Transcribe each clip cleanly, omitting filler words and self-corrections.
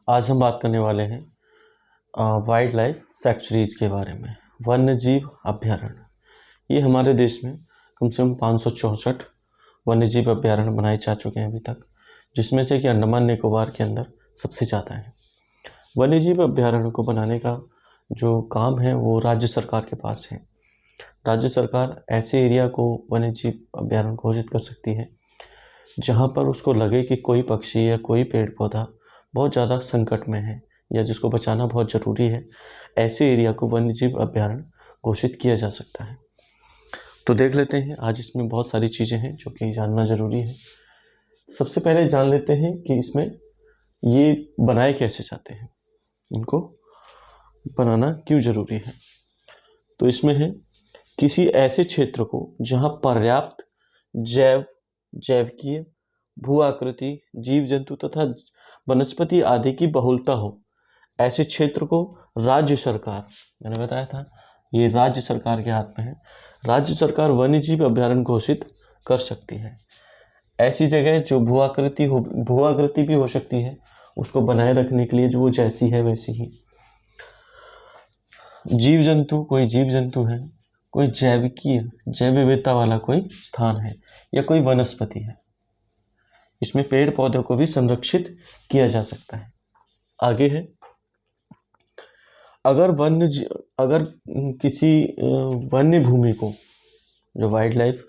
आज हम बात करने वाले हैं वाइल्ड लाइफ सैंक्चुरीज के बारे में। वन्य जीव अभयारण्य, ये हमारे देश में कम से कम 564 वन्य जीव अभयारण्य बनाए जा चुके हैं अभी तक, जिसमें से कि अंडमान निकोबार के अंदर सबसे ज़्यादा है। वन्य जीव अभयारण्य को बनाने का जो काम है वो राज्य सरकार के पास है। राज्य सरकार ऐसे एरिया को वन्य जीव अभयारण्य घोषित कर सकती है जहाँ पर उसको लगे कि कोई पक्षी या कोई पेड़ पौधा बहुत ज़्यादा संकट में है या जिसको बचाना बहुत ज़रूरी है। ऐसे एरिया को वन्य जीव अभयारण्य घोषित किया जा सकता है। तो देख लेते हैं, आज इसमें बहुत सारी चीज़ें हैं जो कि जानना ज़रूरी है। सबसे पहले जान लेते हैं कि इसमें ये बनाए कैसे जाते हैं, इनको बनाना क्यों ज़रूरी है। तो इसमें है किसी ऐसे क्षेत्र को जहाँ पर्याप्त जैविकीय भू आकृति, जीव जंतु तथा वनस्पति आदि की बहुलता हो, ऐसे क्षेत्र को राज्य सरकार, मैंने बताया था ये राज्य सरकार के हाथ में है, राज्य सरकार वन्य जीव अभयारण्य घोषित कर सकती है। ऐसी जगह जो भू आकृति भी हो सकती है, उसको बनाए रखने के लिए जो वो जैसी है वैसी ही। जीव जंतु, कोई जीव जंतु है, कोई जैव विविधता वाला कोई स्थान है या कोई वनस्पति है, इसमें पेड़ पौधों को भी संरक्षित किया जा सकता है। आगे है, अगर किसी वन्य भूमि को, जो वाइल्ड लाइफ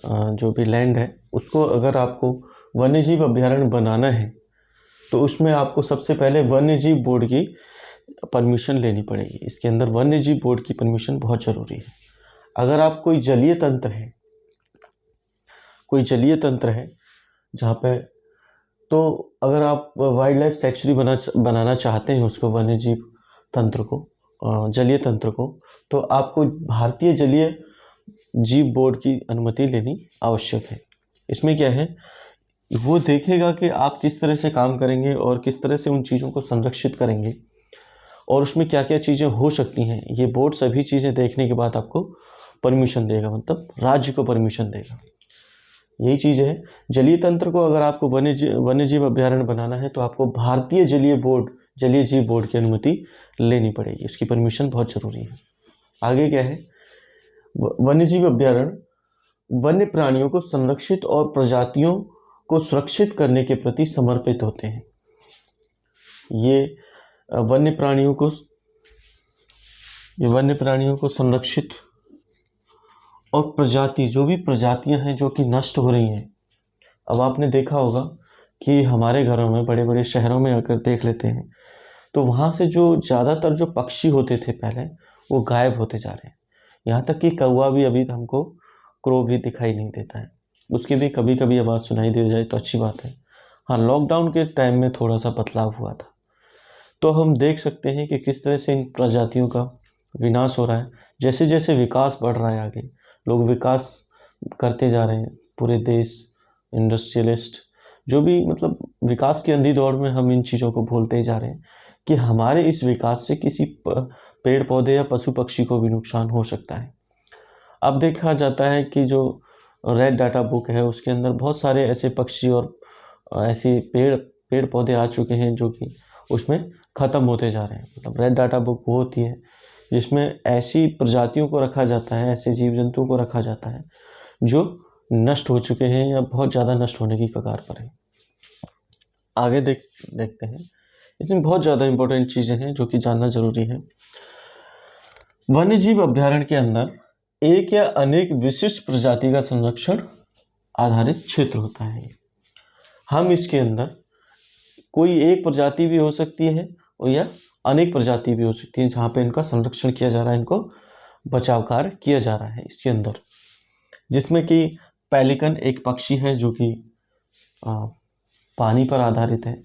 जो भी लैंड है, उसको अगर आपको वन्य जीव अभयारण्य बनाना है तो उसमें आपको सबसे पहले वन्य जीव बोर्ड की परमिशन लेनी पड़ेगी। इसके अंदर वन्य जीव बोर्ड की परमिशन बहुत ज़रूरी है। अगर आप कोई जलीय तंत्र है जहाँ पे, तो अगर आप वाइल्ड लाइफ सैंक्चुरी बनाना चाहते हैं उसको, वन्य जीव तंत्र को, जलीय तंत्र को, तो आपको भारतीय जलीय जीव बोर्ड की अनुमति लेनी आवश्यक है। इसमें क्या है, वो देखेगा कि आप किस तरह से काम करेंगे और किस तरह से उन चीज़ों को संरक्षित करेंगे और उसमें क्या क्या चीज़ें हो सकती हैं। ये बोर्ड सभी चीज़ें देखने के बाद आपको परमिशन देगा, मतलब राज्य को परमिशन देगा। यही चीज़ है। जलीय तंत्र को अगर आपको वन्य जीव अभयारण्य बनाना है तो आपको भारतीय जलीय जीव बोर्ड की अनुमति लेनी पड़ेगी, इसकी परमिशन बहुत ज़रूरी है। आगे क्या है, वन्य जीव अभयारण्य वन्य प्राणियों को संरक्षित और प्रजातियों को सुरक्षित करने के प्रति समर्पित होते हैं। ये वन्य प्राणियों को संरक्षित और जो भी प्रजातियां हैं जो कि नष्ट हो रही हैं। अब आपने देखा होगा कि हमारे घरों में, बड़े बड़े शहरों में अगर देख लेते हैं तो वहाँ से जो ज़्यादातर जो पक्षी होते थे पहले, वो गायब होते जा रहे हैं। यहाँ तक कि कौवा भी अभी हमको, क्रो भी दिखाई नहीं देता है। उसकी भी कभी कभी आवाज़ सुनाई दे जाए तो अच्छी बात है। हाँ, लॉकडाउन के टाइम में थोड़ा सा बदलाव हुआ था। तो हम देख सकते हैं कि किस तरह से इन प्रजातियों का विनाश हो रहा है। जैसे जैसे विकास बढ़ रहा है, आगे लोग विकास करते जा रहे हैं, पूरे देश, इंडस्ट्रियलिस्ट जो भी, मतलब विकास की अंधी दौड़ में हम इन चीज़ों को भूलते ही जा रहे हैं कि हमारे इस विकास से किसी पेड़ पौधे या पशु पक्षी को भी नुकसान हो सकता है। अब देखा जाता है कि जो रेड डाटा बुक है उसके अंदर बहुत सारे ऐसे पक्षी और ऐसे पेड़ पौधे आ चुके हैं जो कि उसमें ख़त्म होते जा रहे हैं। मतलब रेड डाटा बुक वो होती है जिसमें ऐसी प्रजातियों को रखा जाता है, ऐसे जीव जंतुओं को रखा जाता है जो नष्ट हो चुके हैं या बहुत ज़्यादा नष्ट होने की कगार पर है। आगे देखते हैं, इसमें बहुत ज़्यादा इम्पोर्टेंट चीज़ें हैं जो कि जानना ज़रूरी है। वन्य जीव अभयारण्य के अंदर एक या अनेक विशिष्ट प्रजाति का संरक्षण आधारित क्षेत्र होता है। हम इसके अंदर कोई एक प्रजाति भी हो सकती है और या अनेक प्रजाति भी हो सकती है जहाँ पे इनका संरक्षण किया जा रहा है, इनको बचाव कार्य किया जा रहा है इसके अंदर। जिसमें कि पेलिकन एक पक्षी है जो कि पानी पर आधारित है,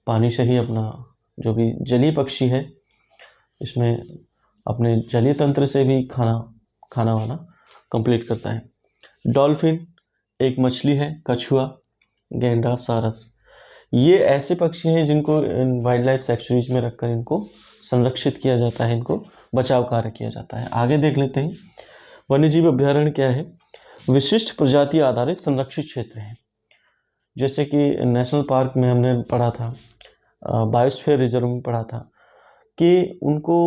पानी से ही अपना, जो भी जलीय पक्षी है, इसमें अपने जलीय तंत्र से भी खाना वाना कंप्लीट करता है। डॉल्फिन एक मछली है, कछुआ, गैंडा, सारस, ये ऐसे पक्षी हैं जिनको वाइल्ड लाइफ सैंक्चुरीज में रखकर इनको संरक्षित किया जाता है, इनको बचाव कार्य किया जाता है। आगे देख लेते हैं, वन्य जीव अभयारण्य क्या है, विशिष्ट प्रजाति आधारित संरक्षित क्षेत्र है। जैसे कि नेशनल पार्क में हमने पढ़ा था, बायोस्फीयर रिजर्व में पढ़ा था कि उनको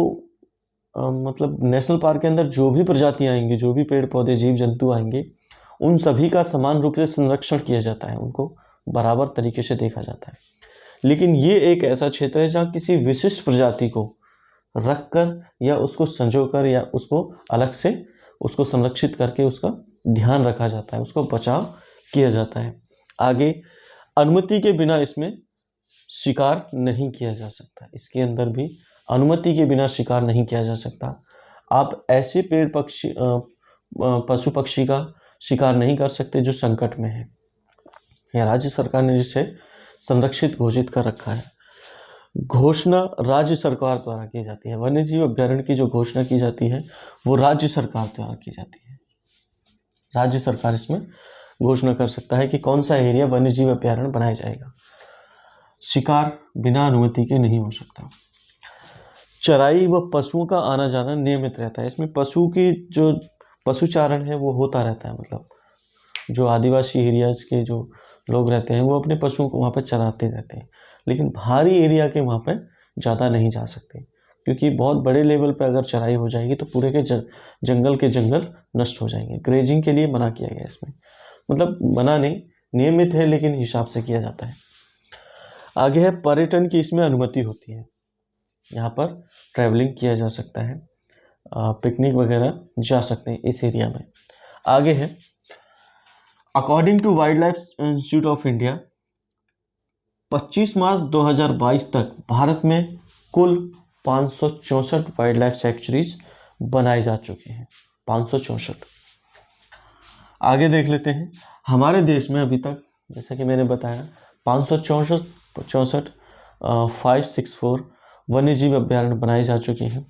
मतलब नेशनल पार्क के अंदर जो भी प्रजातियां आएंगी, जो भी पेड़ पौधे जीव जंतु आएंगे, उन सभी का समान रूप से संरक्षण किया जाता है, उनको बराबर तरीके से देखा जाता है। लेकिन ये एक ऐसा क्षेत्र है जहाँ किसी विशिष्ट प्रजाति को रखकर या उसको संजोकर या उसको अलग से उसको संरक्षित करके उसका ध्यान रखा जाता है, उसको बचाव किया जाता है। आगे, अनुमति के बिना इसमें शिकार नहीं किया जा सकता, इसके अंदर भी अनुमति के बिना शिकार नहीं किया जा सकता। आप ऐसे पेड़ पक्षी पशु पक्षी का शिकार नहीं कर सकते जो संकट में है या राज्य सरकार ने जिसे संरक्षित घोषित कर रखा है। घोषणा राज्य सरकार द्वारा की जाती है। वन्य जीव अभ्यारण्य की जो घोषणा की जाती है वो राज्य सरकार द्वारा की जाती है। राज्य सरकार इसमें घोषणा कर सकता है कि कौन सा एरिया वन्य जीव अभ्यारण्य बनाया जाएगा। शिकार बिना अनुमति के नहीं हो सकता। चराई व पशुओं का आना जाना नियमित रहता है। इसमें पशु की जो पशुचारण है वो होता रहता है, मतलब जो आदिवासी एरियाज़ के जो लोग रहते हैं वो अपने पशुओं को वहाँ पर चराते रहते हैं, लेकिन भारी एरिया के वहाँ पर ज़्यादा नहीं जा सकते, क्योंकि बहुत बड़े लेवल पर अगर चराई हो जाएगी तो पूरे के जंगल के जंगल नष्ट हो जाएंगे। ग्रेजिंग के लिए मना किया गया इसमें, मतलब मना नहीं, नियमित है लेकिन हिसाब से किया जाता है। आगे है पर्यटन की इसमें अनुमति होती है, यहाँ पर ट्रैवलिंग किया जा सकता है, पिकनिक वगैरह जा सकते हैं इस एरिया में। आगे है according to wild life institute of India 25 मार्च 2022 तक भारत में कुल 564 वाइल्ड लाइफ सैंक्चुरीज बनाई जा चुकी हैं। 564। आगे देख लेते हैं हमारे देश में अभी तक, जैसा कि मैंने बताया, 564 564 वन्य जीव अभ्यारण्य बनाए जा चुके हैं,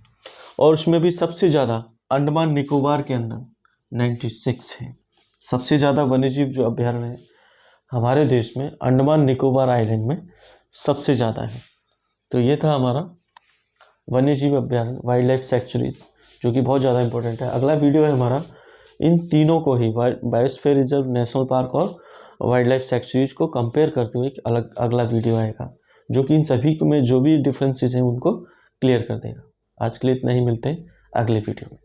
और उसमें भी सबसे ज़्यादा अंडमान निकोबार के अंदर 96 है। सबसे ज़्यादा वन्यजीव जो अभ्यारण्य है हमारे देश में अंडमान निकोबार आइलैंड में सबसे ज़्यादा है। तो ये था हमारा वन्यजीव अभ्यारण्य, वाइल्ड लाइफ सैंक्चुरीज, जो कि बहुत ज़्यादा इंपॉर्टेंट है। अगला वीडियो है हमारा इन तीनों को ही, बायोस्फीयर रिजर्व, नेशनल पार्क और वाइल्ड लाइफ सैंक्चुरीज को कंपेयर करते हुए अलग अगला वीडियो आएगा, जो कि इन सभी में जो भी डिफरेंसेस हैं उनको क्लियर कर देगा। आज के लिए इतना ही, मिलते हैं अगले वीडियो में।